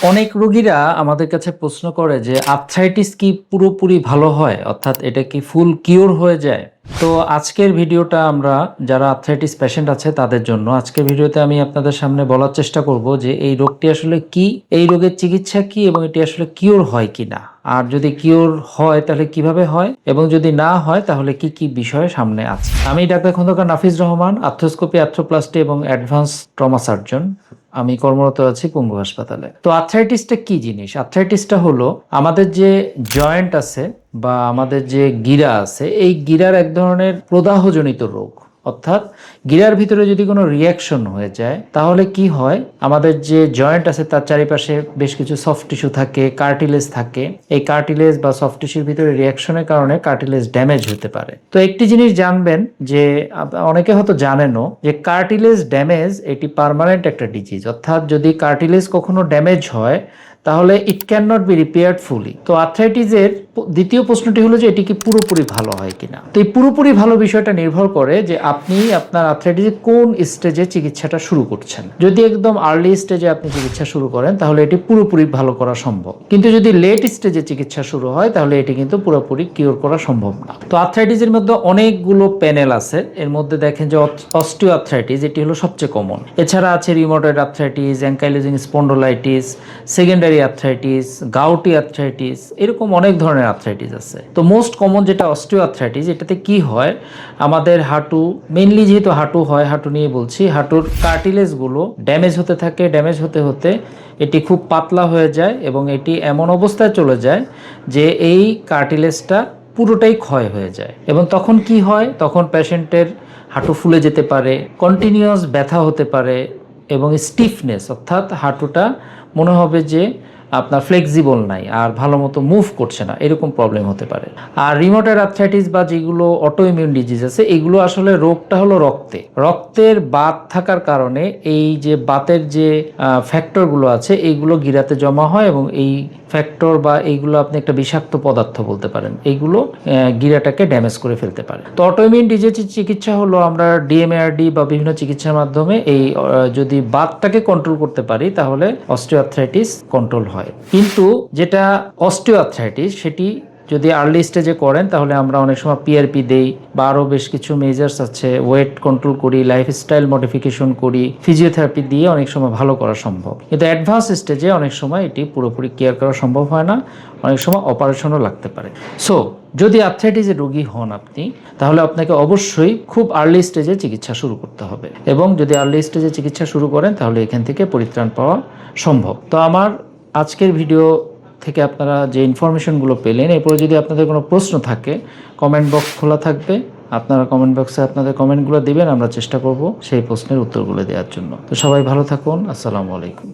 অনেক রোগীরা আমাদের কাছে প্রশ্ন করে যে আর্থ্রাইটিস কি পুরোপুরি ভালো হয়, অর্থাৎ এটা কি ফুল কিওর হয়ে যায়। তো আজকের ভিডিওটা আমরা যারা আর্থ্রাইটিস পেশেন্ট আছে তাদের জন্য। আজকের ভিডিওতে আমি আপনাদের সামনে বলার চেষ্টা করব যে এই রোগটি আসলে কি, এই রোগের চিকিৎসা কি এবং এটি আসলে কিওর হয় কিনা, আর যদি কিওর হয় তাহলে কিভাবে হয় এবং যদি না হয় তাহলে কি কি বিষয় সামনে আছে। আমি doctor Khandakar Nafiz Rahman, arthroscopy, arthroplasty এবং অ্যাডভান্স ট্রমা সার্জন। আমি কর্মরত আছি পঙ্গু হাসপাতালে। তো আর্থ্রাইটিসটা কি জিনিস? আর্থ্রাইটিসটা হলো আমাদের যে জয়েন্ট আছে বা আমাদের যে গিরা আছে, এই গিরার এক ধরনের প্রদাহজনিত রোগ। অর্থাৎ গিরার ভিতরে যদি কোনো রিয়াকশন হয়ে যায় তাহলে কি হয়, আমাদের যে জয়েন্ট আছে তার চারিপাশে বেশ কিছু সফট টিস্যু থাকে, কার্টিলেজ থাকে। এই কার্টিলেজ বা সফট টিস্যুর ভিতরে রিয়াকশনের কারণে কার্টিলেজ ড্যামেজ হতে পারে। তো একটি জিনিস জানবেন যে অনেকে হয়তো জানেনও যে কার্টিলেজ ড্যামেজ এটি পার্মানেন্ট একটা ডিজিজ। অর্থাৎ যদি কার্টিলেজ কখনো ড্যামেজ হয় তাহলে it can not be repaired fully. তো আর্থ্রাইটিসের দ্বিতীয় প্রশ্নটি হলো যে এটি কি পুরোপুরি ভালো হয় কিনা। তো এই পুরোপুরি ভালো বিষয়টা নির্ভর করে যে আপনি আপনার আর্থ্রাইটিসের কোন স্টেজে চিকিৎসাটা শুরু করছেন। যদি একদম আর্লি স্টেজে আপনি চিকিৎসা শুরু করেন তাহলে এটি পুরোপুরি ভালো করা সম্ভব, কিন্তু যদি লেট স্টেজে চিকিৎসা শুরু হয় তাহলে এটি কিন্তু পুরোপুরি কিওর করা সম্ভব না। তো আর্থ্রাইটিসের মধ্যে অনেকগুলো প্যানেল আছে। এর মধ্যে দেখেন যে অস্টিও আর্থ্রাইটিস, এটি হলো সবচেয়ে কমন। এছাড়া আছে rheumatoid arthritis, ankylosing spondylitis, secondary arthritis, gouty arthritis, এরকম অনেক ধরনের আর্থ্রাইটিস আছে। তো মোস্ট কমন যেটা অস্টিও আর্থ্রাইটিস, এটাতে কি হয়, আমাদের হাঁটু, মেইনলি যেহেতু হাঁটু হয়, হাঁটু নিয়ে বলছি, হাঁটুর কার্টিলেজগুলো ড্যামেজ হতে থাকে। ড্যামেজ হতে হতে এটি খুব পাতলা হয়ে যায় এবং এটি এমন অবস্থায় চলে যায় যে এই কার্টিলেজটা পুরোটাই ক্ষয় হয়ে যায়। এবং তখন কি হয়, তখন পেশেন্টের হাঁটু ফুলে যেতে পারে, কন্টিনিউয়াস ব্যথা হতে পারে এবং স্টিফনেস, অর্থাৎ হাঁটুটা মনে হবে যে আপনার ফ্লেক্সিবল নাই আর ভালো মতো মুভ করছে না, এরকম প্রবলেম হতে পারে। আর রিউমাটয়েড আর্থ্রাইটিস বা যেগুলো অটোইমিউন ডিজিজ আছে, এগুলো আসলে রোগটা হলো রক্তের বাত থাকার কারণে এই যে বাতের যে ফ্যাক্টরগুলো আছে এইগুলো গিরাতে জমা হয় এবং এই ফ্যাক্টর বা এইগুলো আপনি একটা বিষাক্ত পদার্থ বলতে পারেন, এইগুলো গিরাটাকে ড্যামেজ করে ফেলতে পারে। তো অটোইমিউন ডিজিজের চিকিৎসা হলো আমরা ডিএমএআরডি বা বিভিন্ন চিকিৎসার মাধ্যমে এই যদি বাতটাকে কন্ট্রোল করতে পারি তাহলে অস্টিওআর্থ্রাইটিস কন্ট্রোল হয়। কিন্তু যেটা অস্টিওআর্থ্রাইটিস সেটি যদি আর্লি স্টেজে করেন তাহলে আমরা অনেক সময় পিআরপি দেই বা আরও বেশ কিছু মেজার্স আছে, ওয়েট কন্ট্রোল করি, লাইফস্টাইল মডিফিকেশন করি, ফিজিওথেরাপি দিয়ে অনেক সময় ভালো করা সম্ভব। কিন্তু অ্যাডভান্স স্টেজে অনেক সময় এটি পুরোপুরি কেয়ার করা সম্ভব হয় না, অনেক সময় অপারেশনও লাগতে পারে। সো যদি আর্থ্রাইটিসের রোগী হন আপনি, তাহলে আপনাকে অবশ্যই খুব আর্লি স্টেজে চিকিৎসা শুরু করতে হবে এবং যদি আর্লি স্টেজে চিকিৎসা শুরু করেন তাহলে এখান থেকে পরিত্রাণ পাওয়া সম্ভব। তো আমার আজকের ভিডিও থেকে আপনারা যে ইনফরমেশনগুলো পেলেন, এরপরে যদি আপনাদের কোনো প্রশ্ন থাকে কমেন্ট বক্স খোলা থাকবে, আপনারা কমেন্ট বক্সে আপনাদের কমেন্টগুলো দিবেন, আমরা চেষ্টা করব সেই প্রশ্নের উত্তরগুলো দেওয়ার জন্য। তো সবাই ভালো থাকুন, আসসালামু আলাইকুম।